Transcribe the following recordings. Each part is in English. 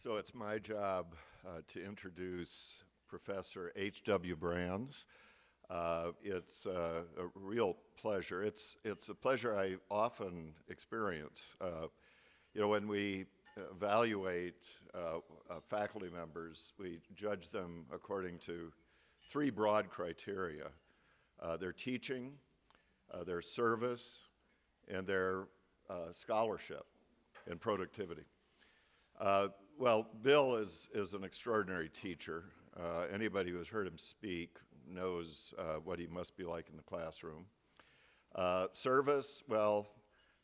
So it's my job to introduce Professor H.W. Brands. It's a real pleasure. It's a pleasure I often experience. When we evaluate faculty members, we judge them according to three broad criteria: their teaching, their service, and their scholarship and productivity. Well, Bill is an extraordinary teacher. Anybody who has heard him speak knows what he must be like in the classroom. Service, well,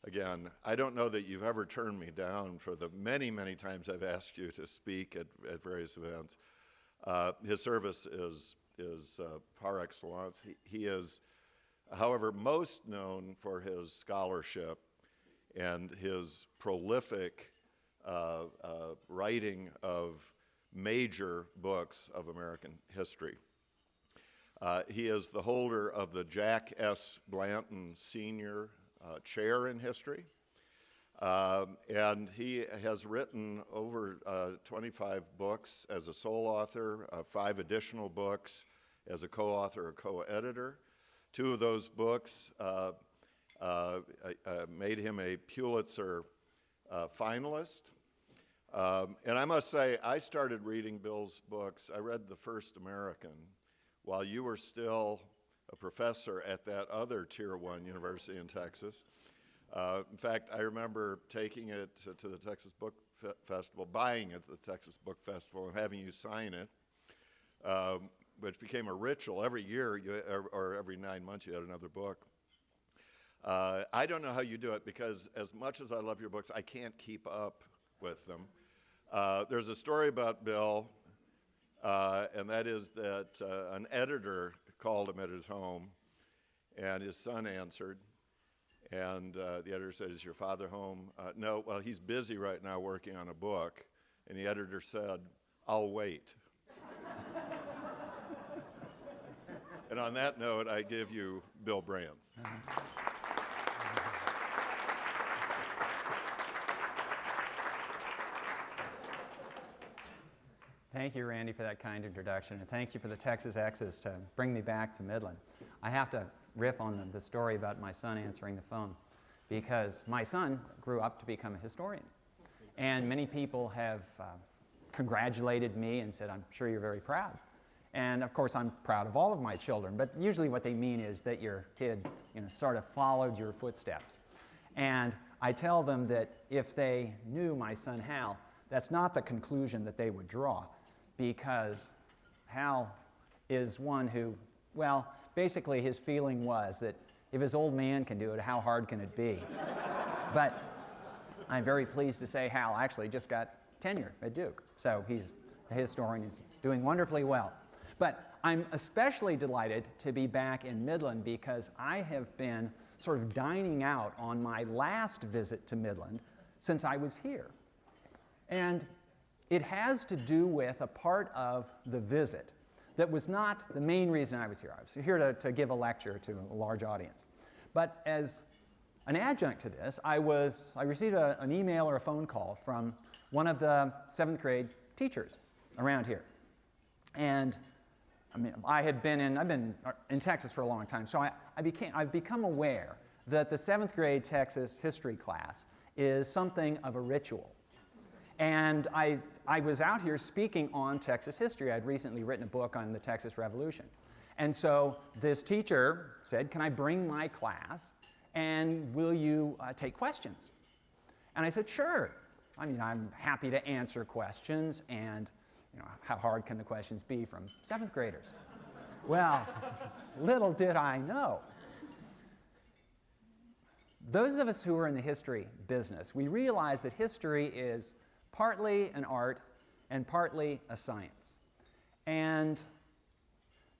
again, I don't know that you've ever turned me down for the many, many times I've asked you to speak at various events. His service is par excellence. He is, however, most known for his scholarship and his prolific writing of major books of American history. He is the holder of the Jack S. Blanton Senior Chair in History, and he has written over 25 books as a sole author, 5 additional books as a co-author or co-editor. 2 of those books made him a Pulitzer finalist. And I must say, I started reading Bill's books. I read The First American while you were still a professor at that other Tier 1 university in Texas. In fact, I remember taking it to the Texas Book Festival, buying it at the Texas Book Festival, and having you sign it, which became a ritual. Every year, or every 9 months, you had another book. I don't know how you do it, because as much as I love your books, I can't keep up with them. There's a story about Bill, and that is that an editor called him at his home, and his son answered, and the editor said, "Is your father home?" "No, well, he's busy right now working on a book." And the editor said, "I'll wait." And on that note, I give you Bill Brands. Thank you, Randy, for that kind introduction, and thank you for the Texas Exes to bring me back to Midland. I have to riff on the story about my son answering the phone, because my son grew up to become a historian. And many people have congratulated me and said, "I'm sure you're very proud." And of course, I'm proud of all of my children, but usually what they mean is that your kid, sort of followed your footsteps. And I tell them that if they knew my son Hal, that's not the conclusion that they would draw, because Hal is one who, well, basically his feeling was that if his old man can do it, how hard can it be? But I'm very pleased to say Hal actually just got tenure at Duke, so he's a historian, he's doing wonderfully well. But I'm especially delighted to be back in Midland, because I have been sort of dining out on my last visit to Midland since I was here. And it has to do with a part of the visit that was not the main reason I was here. I was here to give a lecture to a large audience. But as an adjunct to this, I received an email or a phone call from one of the 7th grade teachers around here. And I've been in Texas for a long time, so I've become aware that the 7th grade Texas history class is something of a ritual. And I was out here speaking on Texas history. I'd recently written a book on the Texas Revolution. And so this teacher said, "Can I bring my class, and will you take questions?" And I said, "Sure. I'm happy to answer questions, and how hard can the questions be from 7th graders?" Well, little did I know. Those of us who are in the history business, we realize that history is partly an art and partly a science. And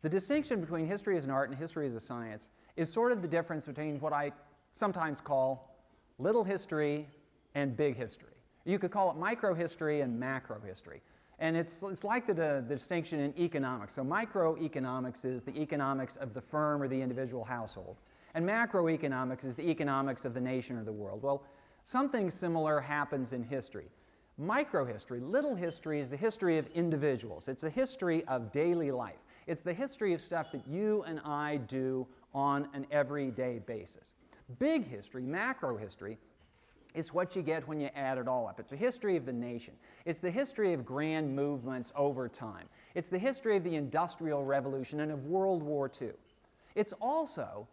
the distinction between history as an art and history as a science is sort of the difference between what I sometimes call little history and big history. You could call it microhistory and macrohistory. And it's like the distinction in economics. So microeconomics is the economics of the firm or the individual household. And macroeconomics is the economics of the nation or the world. Well, something similar happens in history. Microhistory, little history, is the history of individuals. It's the history of daily life. It's the history of stuff that you and I do on an everyday basis. Big history, macro history, is what you get when you add it all up. It's the history of the nation. It's the history of grand movements over time. It's the history of the Industrial Revolution and of World War II. It's also,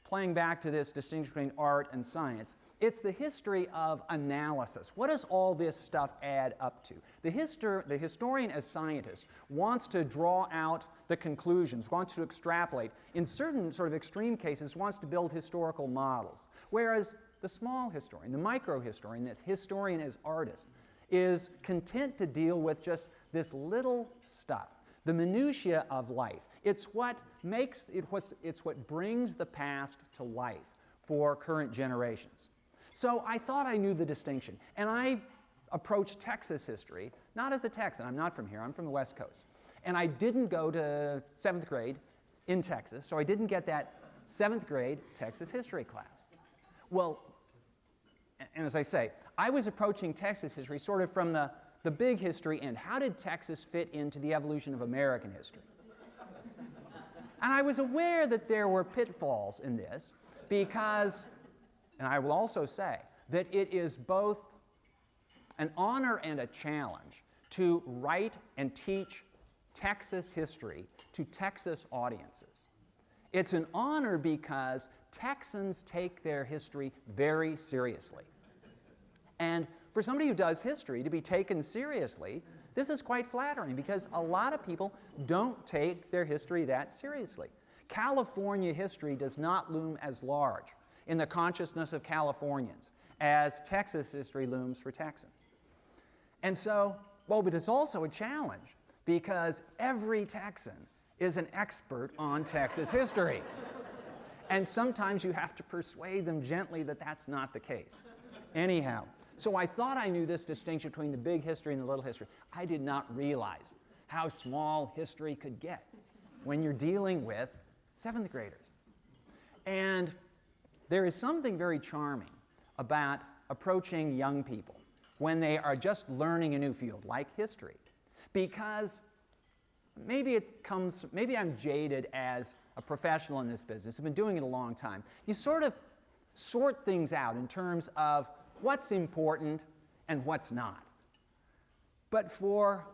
playing back to this distinction between art and science, it's the history of analysis. What does all this stuff add up to? The historian as scientist wants to draw out the conclusions, wants to extrapolate. In certain sort of extreme cases, wants to build historical models. Whereas the small historian, the micro-historian, the historian as artist, is content to deal with just this little stuff, the minutiae of life. It's what makes it, it's what brings the past to life for current generations. So I thought I knew the distinction, and I approached Texas history, not as a Texan. I'm not from here, I'm from the West Coast. And I didn't go to 7th grade in Texas, so I didn't get that 7th grade Texas history class. Well, and as I say, I was approaching Texas history sort of from the big history end. How did Texas fit into the evolution of American history? And I was aware that there were pitfalls in this because, and I will also say, that it is both an honor and a challenge to write and teach Texas history to Texas audiences. It's an honor because Texans take their history very seriously. And for somebody who does history to be taken seriously, this is quite flattering because a lot of people don't take their history that seriously. California history does not loom as large in the consciousness of Californians as Texas history looms for Texans. And so, well, but it's also a challenge because every Texan is an expert on Texas history. And sometimes you have to persuade them gently that that's not the case. Anyhow, so I thought I knew this distinction between the big history and the little history. I did not realize how small history could get when you're dealing with 7th graders. And there is something very charming about approaching young people when they are just learning a new field, like history, because maybe I'm jaded as a professional in this business. I've been doing it a long time. You sort of sort things out in terms of what's important and what's not. But for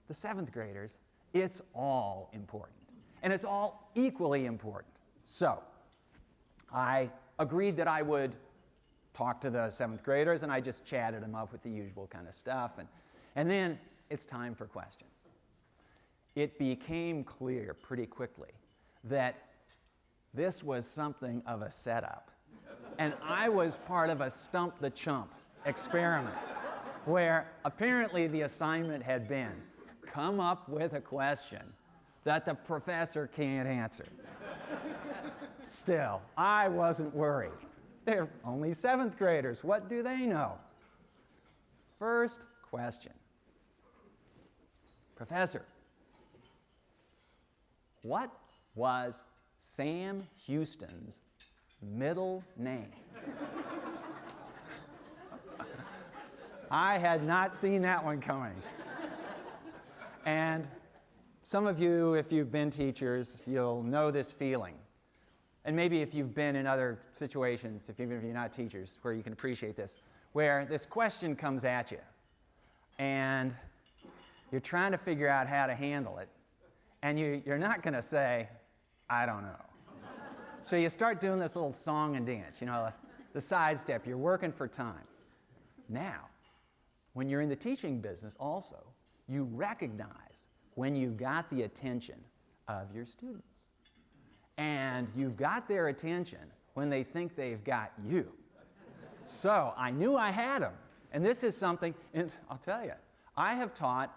the 7th graders, it's all important. And it's all equally important. So I agreed that I would talk to the 7th graders, and I just chatted them up with the usual kind of stuff. And then it's time for questions. It became clear pretty quickly that this was something of a setup. And I was part of a stump the chump experiment where apparently the assignment had been come up with a question that the professor can't answer. Still, I wasn't worried. They're only 7th graders. What do they know? First question. Professor, what was Sam Houston's middle name? I had not seen that one coming. And some of you, if you've been teachers, you'll know this feeling. And maybe if you've been in other situations, even if you're not teachers, where you can appreciate this, where this question comes at you, and you're trying to figure out how to handle it, and you're not going to say, I don't know. So you start doing this little song and dance, the sidestep. You're working for time. Now, when you're in the teaching business also, you recognize when you've got the attention of your students. And you've got their attention when they think they've got you. So I knew I had them. And this is something, and I'll tell you, I taught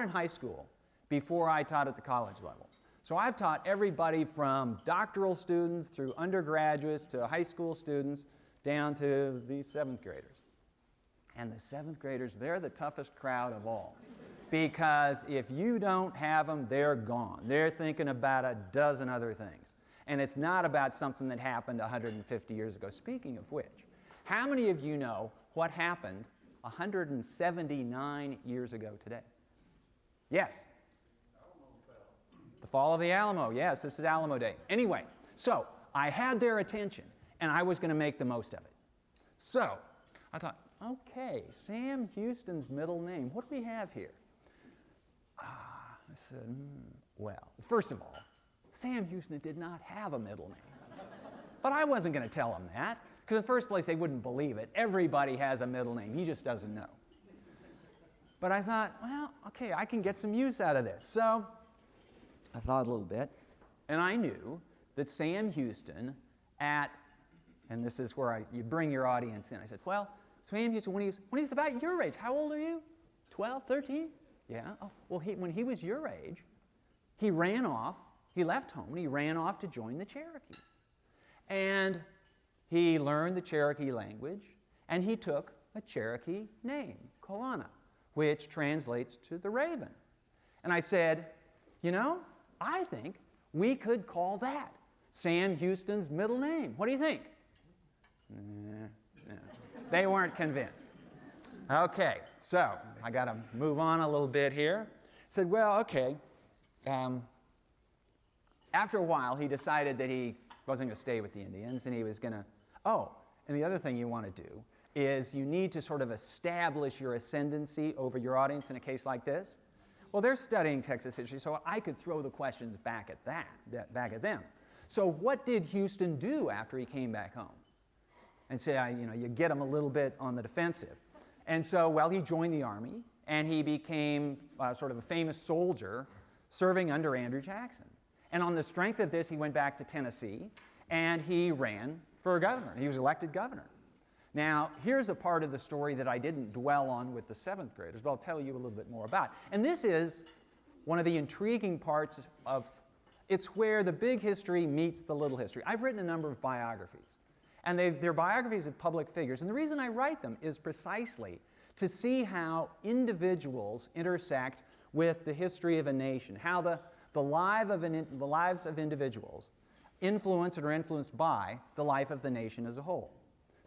in high school before I taught at the college level. So I've taught everybody from doctoral students through undergraduates to high school students down to the 7th graders. And the 7th graders, they're the toughest crowd of all. Because if you don't have them, they're gone. They're thinking about a dozen other things. And it's not about something that happened 150 years ago. Speaking of which, how many of you know what happened 179 years ago today. Yes? The fall of the Alamo. Yes, this is Alamo Day. Anyway, so I had their attention, and I was going to make the most of it. So I thought, okay, Sam Houston's middle name. What do we have here? I said, well, first of all, Sam Houston did not have a middle name. But I wasn't going to tell him that, because in the first place, they wouldn't believe it. Everybody has a middle name. He just doesn't know. But I thought, well, okay, I can get some use out of this. So I thought a little bit, and I knew that Sam Houston and this is where you bring your audience in. I said, well, Sam Houston, when he was about your age, how old are you? 12, 13? Yeah. Oh, well, when he was your age, he left home, and he ran off to join the Cherokees. And he learned the Cherokee language, and he took a Cherokee name, Kalana, which translates to the raven. And I said, I think we could call that Sam Houston's middle name. What do you think? They weren't convinced. Okay, so I got to move on a little bit here. Said, well, okay. After a while, he decided that he wasn't going to stay with the Indians, and he was going to, and the other thing you want to do is you need to sort of establish your ascendancy over your audience in a case like this. Well, they're studying Texas history, so I could throw the questions back at them. So what did Houston do after he came back home? And say, you get him a little bit on the defensive. And so, well, he joined the Army, and he became sort of a famous soldier serving under Andrew Jackson. And on the strength of this, he went back to Tennessee, and he ran for governor. He was elected governor. Now, here's a part of the story that I didn't dwell on with the 7th graders, but I'll tell you a little bit more about. And this is one of the intriguing parts it's where the big history meets the little history. I've written a number of biographies, and they're biographies of public figures. And the reason I write them is precisely to see how individuals intersect with the history of a nation, how the lives of individuals influence and are influenced by the life of the nation as a whole.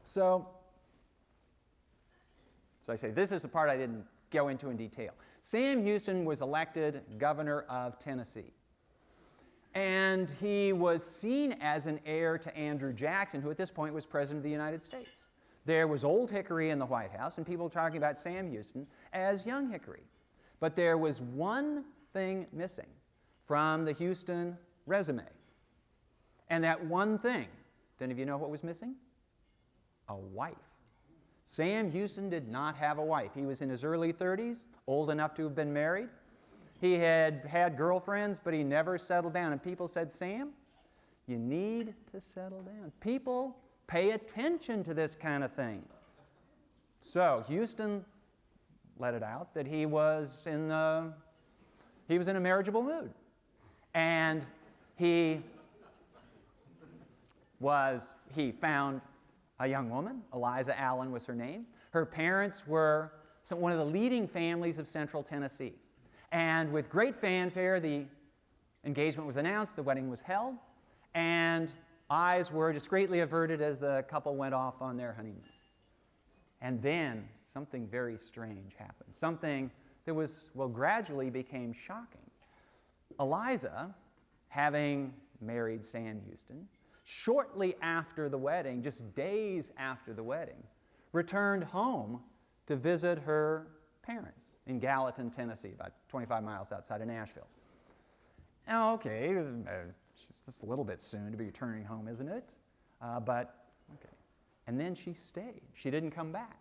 So I say, this is the part I didn't go into in detail. Sam Houston was elected governor of Tennessee. And he was seen as an heir to Andrew Jackson, who at this point was President of the United States. There was Old Hickory in the White House, and people were talking about Sam Houston as Young Hickory. But there was one thing missing from the Houston resume. And that one thing, do any of you know what was missing? A wife. Sam Houston did not have a wife. He was in his early 30s, old enough to have been married. He had had girlfriends, but he never settled down. And people said, Sam, you need to settle down. People pay attention to this kind of thing. So Houston let it out that he was in a marriageable mood. And he found a young woman. Eliza Allen was her name. Her parents were one of the leading families of central Tennessee. And with great fanfare, the engagement was announced, the wedding was held, and eyes were discreetly averted as the couple went off on their honeymoon. And then something very strange happened, something that gradually became shocking. Eliza, having married Sam Houston, shortly after the wedding, just days after the wedding, returned home to visit her parents in Gallatin, Tennessee, about 25 miles outside of Nashville. Now, okay, it's a little bit soon to be returning home, isn't it? But, okay. And then she stayed. She didn't come back.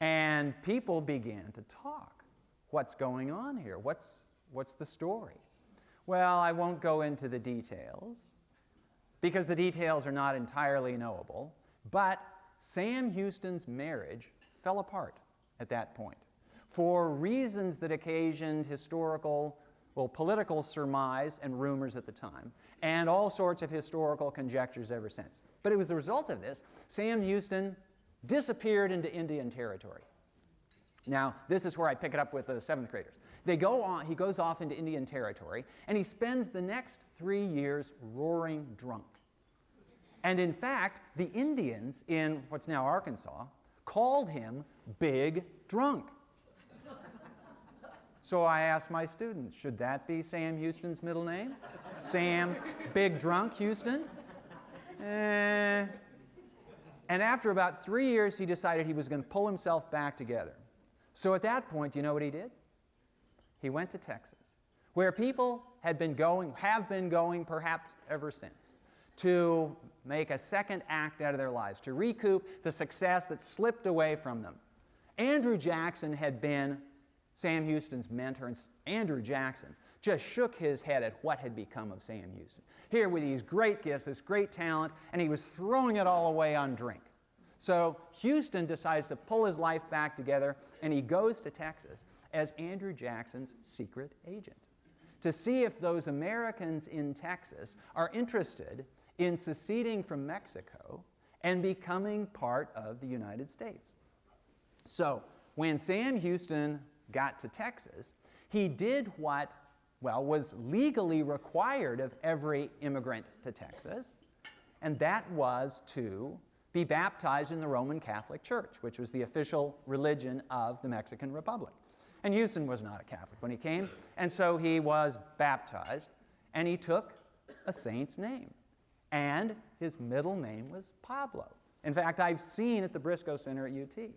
And people began to talk. What's going on here? What's the story? Well, I won't go into the details, because the details are not entirely knowable, but Sam Houston's marriage fell apart at that point for reasons that occasioned political surmise and rumors at the time, and all sorts of historical conjectures ever since. But it was the result of this. Sam Houston disappeared into Indian Territory. Now, this is where I pick it up with the 7th graders. He goes off into Indian Territory, and he spends the next 3 years roaring drunk. And in fact, the Indians in what's now Arkansas called him Big Drunk. So I asked my students, should that be Sam Houston's middle name? Sam Big Drunk Houston? And after about 3 years, he decided he was going to pull himself back together. So at that point, do you know what he did? He went to Texas, where people have been going perhaps ever since, to make a second act out of their lives, to recoup the success that slipped away from them. Andrew Jackson had been Sam Houston's mentor, and Andrew Jackson just shook his head at what had become of Sam Houston. Here with these great gifts, this great talent, and he was throwing it all away on drink. So Houston decides to pull his life back together, and he goes to Texas as Andrew Jackson's secret agent to see if those Americans in Texas are interested in seceding from Mexico and becoming part of the United States. So when Sam Houston got to Texas, he did what, was legally required of every immigrant to Texas, and that was to be baptized in the Roman Catholic Church, which was the official religion of the Mexican Republic. And Houston was not a Catholic when he came, and so he was baptized, and he took a saint's name. And his middle name was Pablo. In fact, I've seen at the Briscoe Center at UT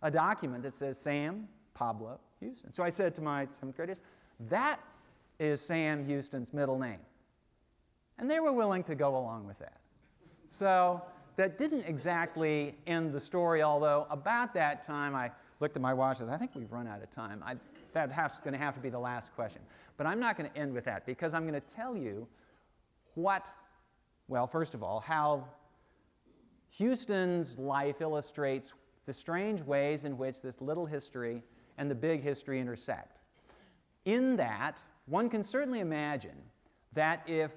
a document that says Sam Pablo Houston. So I said to my 7th graders, that is Sam Houston's middle name. And they were willing to go along with that. So that didn't exactly end the story, although about that time I looked at my watch and said, I think we've run out of time. That's going to have to be the last question. But I'm not going to end with that, because I'm going to tell you first of all, how Houston's life illustrates the strange ways in which this little history and the big history intersect. In that, one can certainly imagine that if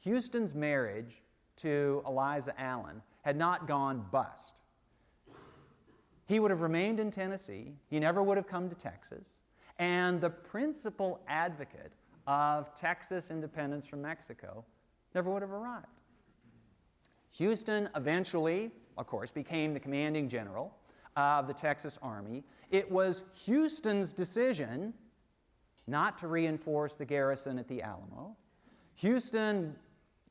Houston's marriage to Eliza Allen had not gone bust, he would have remained in Tennessee, he never would have come to Texas, and the principal advocate of Texas independence from Mexico never would have arrived. Houston eventually, of course, became the commanding general of the Texas Army. It was Houston's decision not to reinforce the garrison at the Alamo. Houston,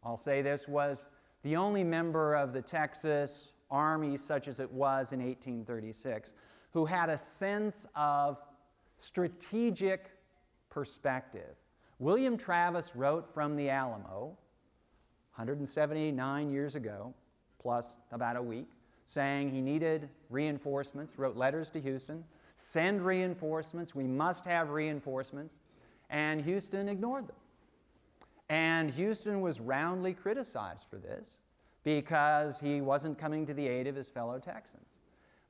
I'll say this, was the only member of the Texas Army, such as it was in 1836, who had a sense of strategic perspective. William Travis wrote from the Alamo 179 years ago, plus about a week, saying he needed reinforcements, wrote letters to Houston, send reinforcements, we must have reinforcements, and Houston ignored them. And Houston was roundly criticized for this because he wasn't coming to the aid of his fellow Texans.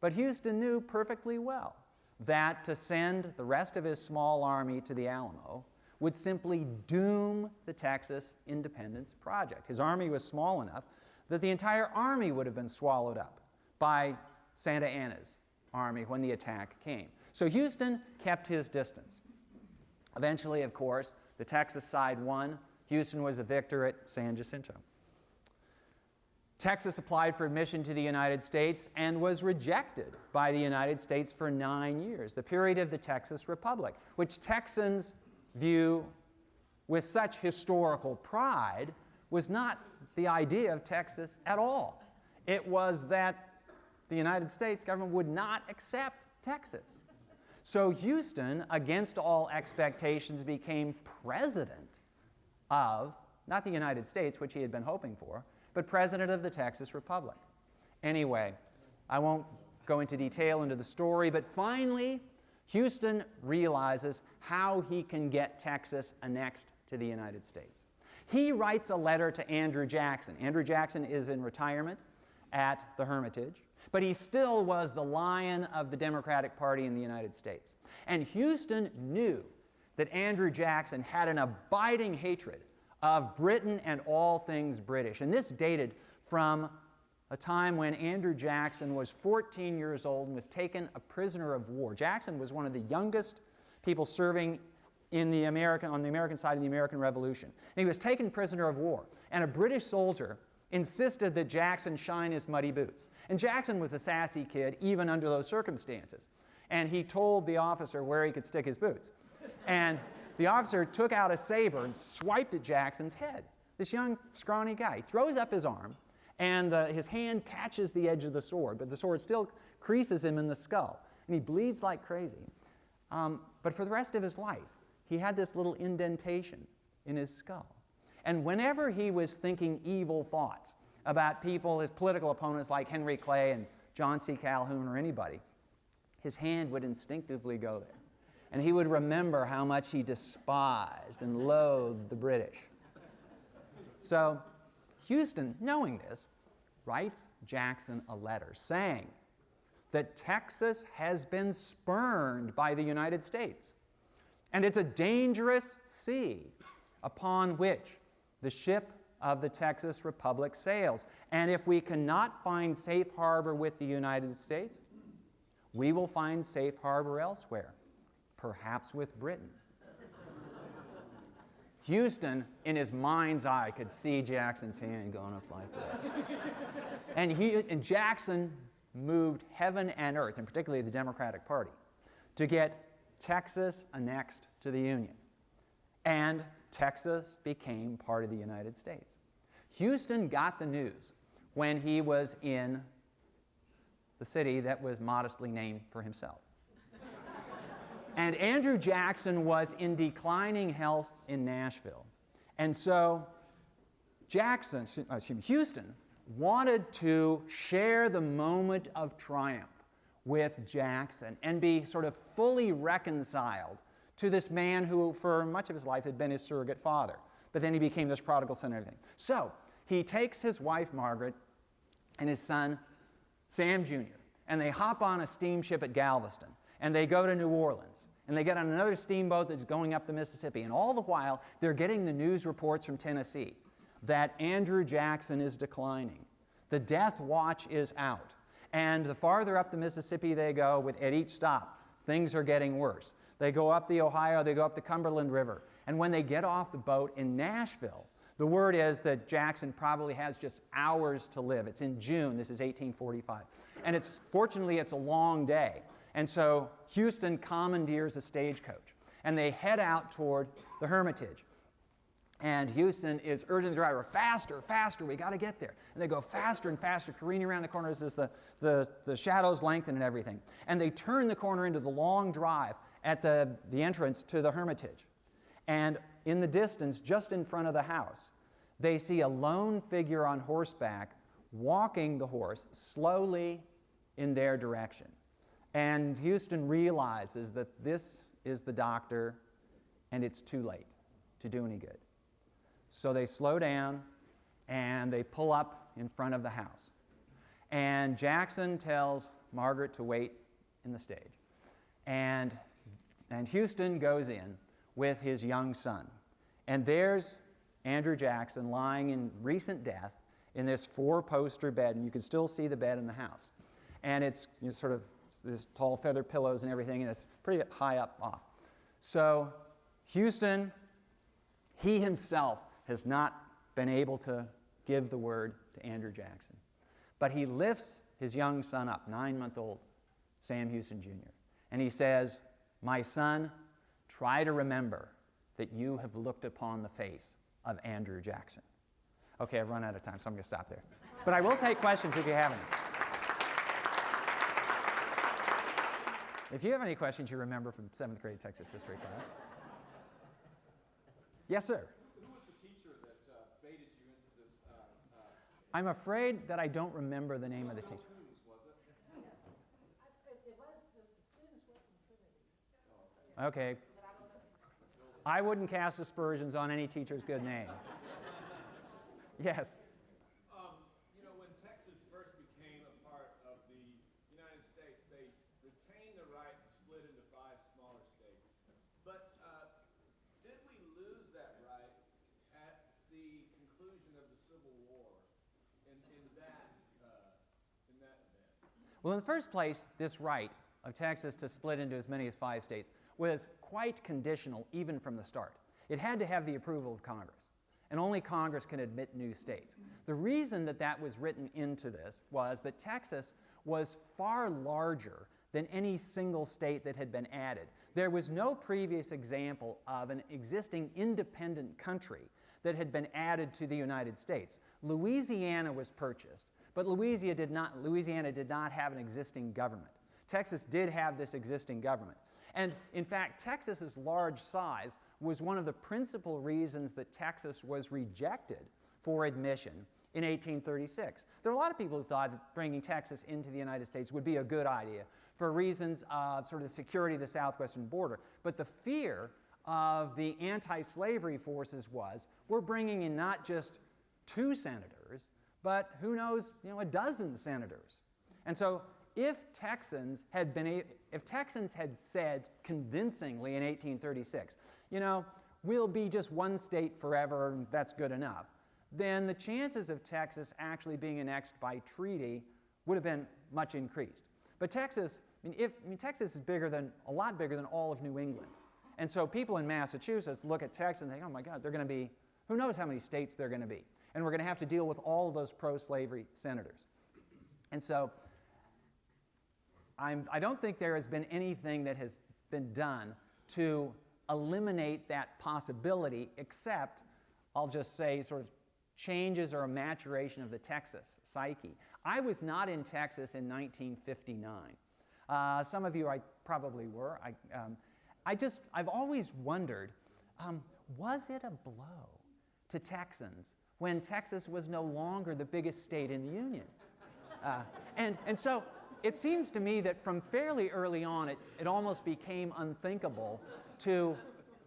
But Houston knew perfectly well that to send the rest of his small army to the Alamo would simply doom the Texas independence project. His army was small enough that the entire army would have been swallowed up by Santa Anna's army when the attack came. So Houston kept his distance. Eventually, of course, the Texas side won. Houston was a victor at San Jacinto. Texas applied for admission to the United States and was rejected by the United States for 9 years, the period of the Texas Republic, which Texans view with such historical pride was not the idea of Texas at all. It was that the United States government would not accept Texas. So Houston, against all expectations, became president of, not the United States, which he had been hoping for, but president of the Texas Republic. Anyway, I won't go into detail into the story, but finally, Houston realizes how he can get Texas annexed to the United States. He writes a letter to Andrew Jackson. Andrew Jackson is in retirement at the Hermitage, but he still was the lion of the Democratic Party in the United States. And Houston knew that Andrew Jackson had an abiding hatred of Britain and all things British. And this dated from a time when Andrew Jackson was 14 years old and was taken a prisoner of war. Jackson was one of the youngest people serving on the American side of the American Revolution. And he was taken prisoner of war. And a British soldier insisted that Jackson shine his muddy boots. And Jackson was a sassy kid, even under those circumstances. And he told the officer where he could stick his boots. And the officer took out a saber and swiped at Jackson's head. This young, scrawny guy throws up his arm, and his hand catches the edge of the sword, but the sword still creases him in the skull. And he bleeds like crazy. But for the rest of his life, he had this little indentation in his skull. And whenever he was thinking evil thoughts about people, his political opponents like Henry Clay and John C. Calhoun or anybody, his hand would instinctively go there. And he would remember how much he despised and loathed the British. So Houston, knowing this, writes Jackson a letter saying that Texas has been spurned by the United States, and it's a dangerous sea upon which the ship of the Texas Republic sails. And if we cannot find safe harbor with the United States, we will find safe harbor elsewhere, perhaps with Britain. Houston, in his mind's eye, could see Jackson's hand going up like this. And Jackson moved heaven and earth, and particularly the Democratic Party, to get Texas annexed to the Union. And Texas became part of the United States. Houston got the news when he was in the city that was modestly named for himself. And Andrew Jackson was in declining health in Nashville. And so Houston wanted to share the moment of triumph with Jackson and be sort of fully reconciled to this man who, for much of his life, had been his surrogate father. But then he became this prodigal son and everything. So he takes his wife, Margaret, and his son, Sam Jr., and they hop on a steamship at Galveston, and they go to New Orleans, and they get on another steamboat that's going up the Mississippi. And all the while, they're getting the news reports from Tennessee that Andrew Jackson is declining. The death watch is out. And the farther up the Mississippi they go, at each stop, things are getting worse. They go up the Ohio, they go up the Cumberland River. And when they get off the boat in Nashville, the word is that Jackson probably has just hours to live. It's in June, this is 1845. And fortunately, it's a long day. And so Houston commandeers a stagecoach, and they head out toward the Hermitage. And Houston is urging the driver, faster, faster, we got to get there. And they go faster and faster, careening around the corners as the shadows lengthen and everything. And they turn the corner into the long drive at the entrance to the Hermitage. And in the distance, just in front of the house, they see a lone figure on horseback walking the horse slowly in their direction. And Houston realizes that this is the doctor, and it's too late to do any good. So they slow down, and they pull up in front of the house. And Jackson tells Margaret to wait in the stage. And Houston goes in with his young son. And there's Andrew Jackson lying in recent death in this 4-poster bed, and you can still see the bed in the house. And it's sort of this tall feather pillows and everything, and it's pretty high up off. So Houston, he himself has not been able to give the word to Andrew Jackson. But he lifts his young son up, 9-month-old Sam Houston Jr., and he says, "My son, try to remember that you have looked upon the face of Andrew Jackson." Okay, I've run out of time, so I'm going to stop there. But I will take questions if you have any. If you have any questions you remember from 7th grade Texas history class. Yes, sir? Who was the teacher that baited you into this? I'm afraid that I don't remember the name of the teacher. Was it? It was, the students were from Trinity. Okay. I wouldn't cast aspersions on any teacher's good name. Yes. When Texas first became a part of the United States, they retained the right to split into 5 smaller states. But did we lose that right at the conclusion of the Civil War in that event? Well, in the first place, this right of Texas to split into as many as 5 states was quite conditional even from the start. It had to have the approval of Congress. and only Congress can admit new states. The reason that that was written into this was that Texas was far larger than any single state that had been added. There was no previous example of an existing independent country that had been added to the United States. Louisiana was purchased, but Louisiana did not have an existing government. Texas did have this existing government. And in fact, Texas's large size was one of the principal reasons that Texas was rejected for admission in 1836. There are a lot of people who thought that bringing Texas into the United States would be a good idea for reasons of sort of security of the southwestern border. But the fear of the anti-slavery forces was, we're bringing in not just 2 senators, but who knows, a dozen senators. And so if Texans had said convincingly in 1836, we'll be just one state forever, and that's good enough, then the chances of Texas actually being annexed by treaty would have been much increased. But Texas, Texas is a lot bigger than all of New England. And so people in Massachusetts look at Texas and think, oh my God, they're going to be, who knows how many states they're going to be. And we're going to have to deal with all of those pro-slavery senators. And so I don't think there has been anything that has been done to eliminate that possibility, except, I'll just say, sort of changes or a maturation of the Texas psyche. I was not in Texas in 1959. Some of you probably were. I've always wondered, was it a blow to Texans when Texas was no longer the biggest state in the Union? And so it seems to me that from fairly early on, it almost became unthinkable to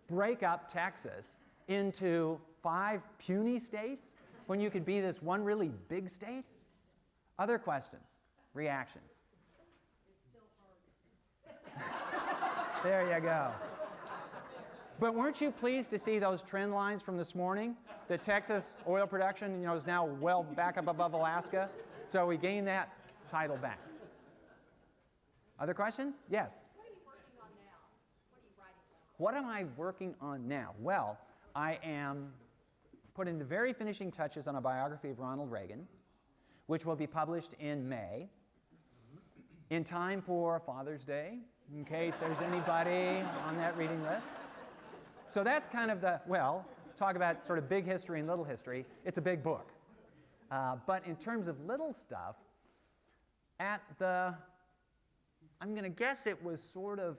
break up Texas into 5 puny states when you could be this one really big state. Other questions, reactions? There you go. But weren't you pleased to see those trend lines from this morning? The Texas oil production, is now well back up above Alaska. So we gained that title back. Other questions? Yes. What are you working on now? What are you writing about? What am I working on now? Well, I am putting the very finishing touches on a biography of Ronald Reagan, which will be published in May, in time for Father's Day, in case there's anybody on that reading list. So that's kind of talk about sort of big history and little history. It's a big book. But in terms of little stuff, I'm going to guess it was sort of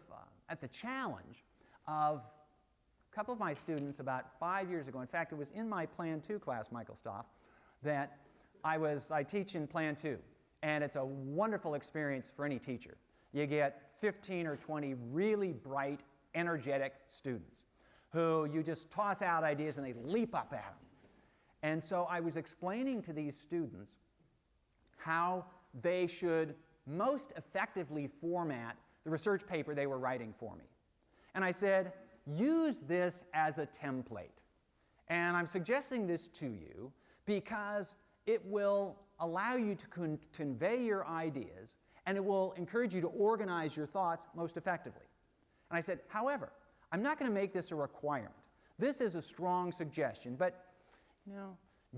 at the challenge of a couple of my students about 5 years ago. In fact, it was in my Plan 2 class, Michael Stoff, that I teach in Plan 2. And it's a wonderful experience for any teacher. You get 15 or 20 really bright, energetic students who you just toss out ideas and they leap up at them. And so I was explaining to these students how they should most effectively format the research paper they were writing for me. And I said, use this as a template. And I'm suggesting this to you because it will allow you to convey your ideas, and it will encourage you to organize your thoughts most effectively. And I said, however, I'm not going to make this a requirement. This is a strong suggestion, but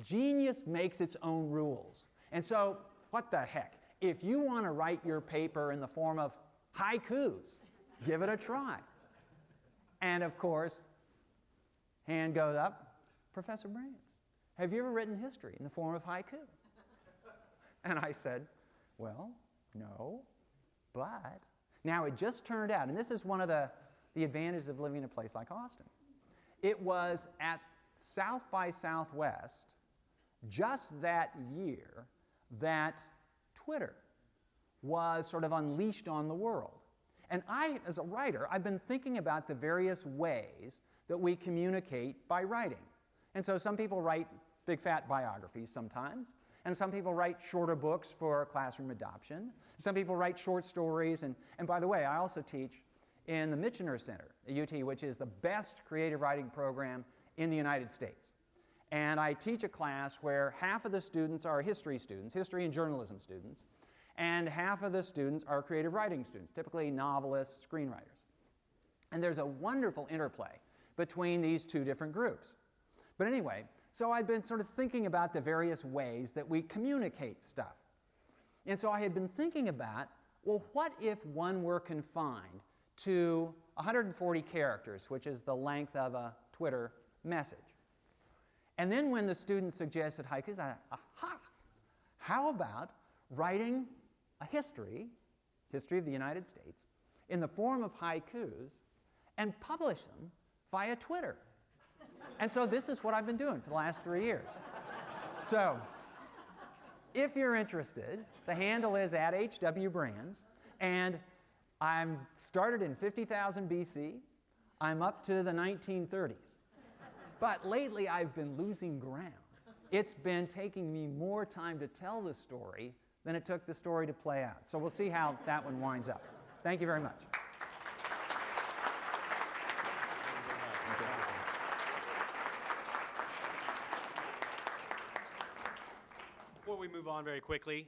genius makes its own rules. And so, what the heck? If you want to write your paper in the form of haikus, give it a try. And of course, hand goes up, Professor Brands, have you ever written history in the form of haiku? And I said, well, no, but now it just turned out, and this is one of the advantages of living in a place like Austin. It was at South by Southwest just that year that Twitter was sort of unleashed on the world. And I, as a writer, I've been thinking about the various ways that we communicate by writing. And so some people write big fat biographies sometimes, and some people write shorter books for classroom adoption. Some people write short stories, and by the way, I also teach in the Michener Center at UT, which is the best creative writing program in the United States. And I teach a class where half of the students are history students, history and journalism students, and half of the students are creative writing students, typically novelists, screenwriters. And there's a wonderful interplay between these two different groups. But anyway, So I'd been sort of thinking about the various ways that we communicate stuff. And so I had been thinking about, well, what if one were confined to 140 characters, which is the length of a Twitter message? And then when the students suggested haikus, I thought, aha, how about writing a history of the United States, in the form of haikus and publish them via Twitter? And so this is what I've been doing for the last 3 years. So if you're interested, the handle is @HWBrands, and I'm started in 50,000 BC. I'm up to the 1930s. But lately I've been losing ground. It's been taking me more time to tell the story than it took the story to play out. So we'll see how that one winds up. Thank you very much. Before we move on very quickly,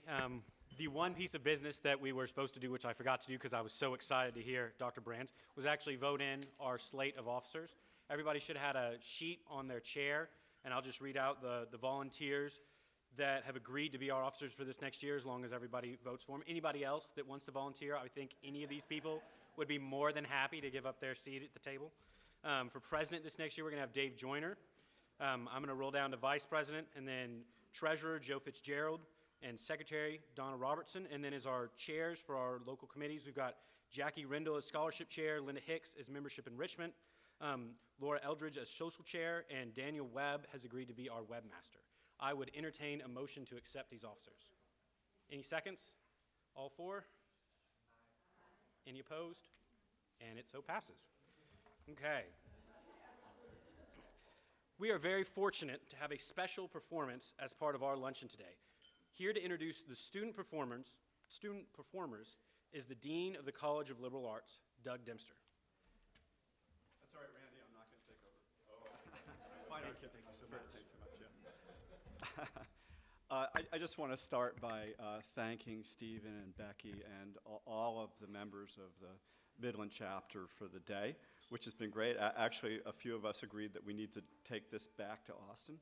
the one piece of business that we were supposed to do, which I forgot to do because I was so excited to hear Dr. Brands, was actually vote in our slate of officers. Everybody should have had a sheet on their chair, and I'll just read out the volunteers that have agreed to be our officers for this next year, as long as everybody votes for them. Anybody else that wants to volunteer, I think any of these people would be more than happy to give up their seat at the table. For president this next year, we're going to have Dave Joyner. I'm going to roll down to vice president, and then treasurer Joe Fitzgerald, and secretary Donna Robertson. And then as our chairs for our local committees, we've got Jackie Rindle as scholarship chair, Linda Hicks as membership enrichment, Laura Eldridge as social chair, and Daniel Webb has agreed to be our webmaster. I would entertain a motion to accept these officers. Any seconds? All four? Any opposed? And it so passes. Okay. We are very fortunate to have a special performance as part of our luncheon today. Here to introduce the student performers is the Dean of the College of Liberal Arts, Doug Dempster. That's all right, Randy. I'm not going to take over. Thank you so much. Thanks so much. Yeah. I just want to start by thanking Stephen and Becky and all of the members of the Midland chapter for the day, which has been great. Actually, a few of us agreed that we need to take this back to Austin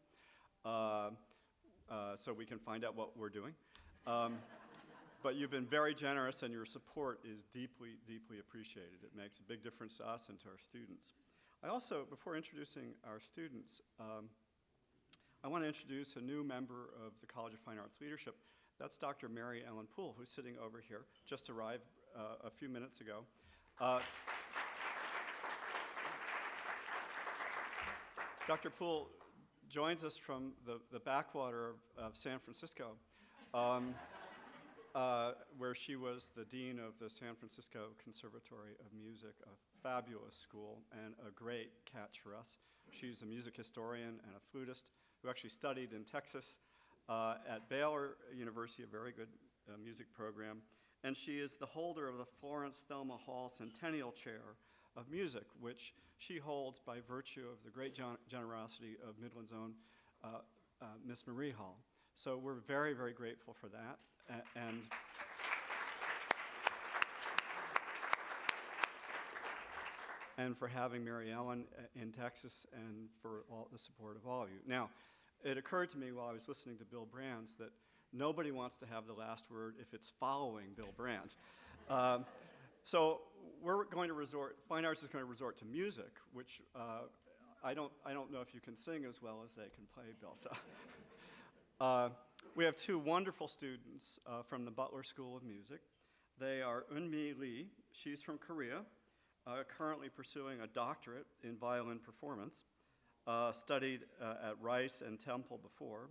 so we can find out what we're doing. But you've been very generous, and your support is deeply, deeply appreciated. It makes a big difference to us and to our students. I also, before introducing our students, I want to introduce a new member of the College of Fine Arts Leadership. That's Dr. Mary Ellen Poole, who's sitting over here, just arrived a few minutes ago. Dr. Poole joins us from the backwater of San Francisco, where she was the dean of the San Francisco Conservatory of Music, a fabulous school and a great catch for us. She's a music historian and a flutist who actually studied in Texas at Baylor University, a very good music program. And she is the holder of the Florence Thelma Hall Centennial Chair of Music, which she holds by virtue of the great generosity of Midland's own Miss Marie Hall. So we're very, very grateful for that. And for having Mary Ellen in Texas, and for all the support of all of you. Now, it occurred to me while I was listening to Bill Brands that nobody wants to have the last word if it's following Bill Brands. So we're going to Fine Arts is going to resort to music, which I don't know if you can sing as well as they can play, Bill. So we have two wonderful students from the Butler School of Music. They are Eunmi Lee. She's from Korea, currently pursuing a doctorate in violin performance, studied at Rice and Temple before.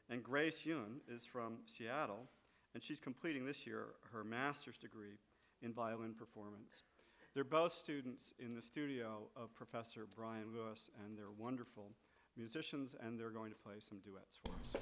And Grace Yoon is from Seattle, and she's completing this year her master's degree in violin performance. They're both students in the studio of Professor Brian Lewis, and they're wonderful musicians, and they're going to play some duets for us.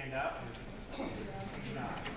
stand up.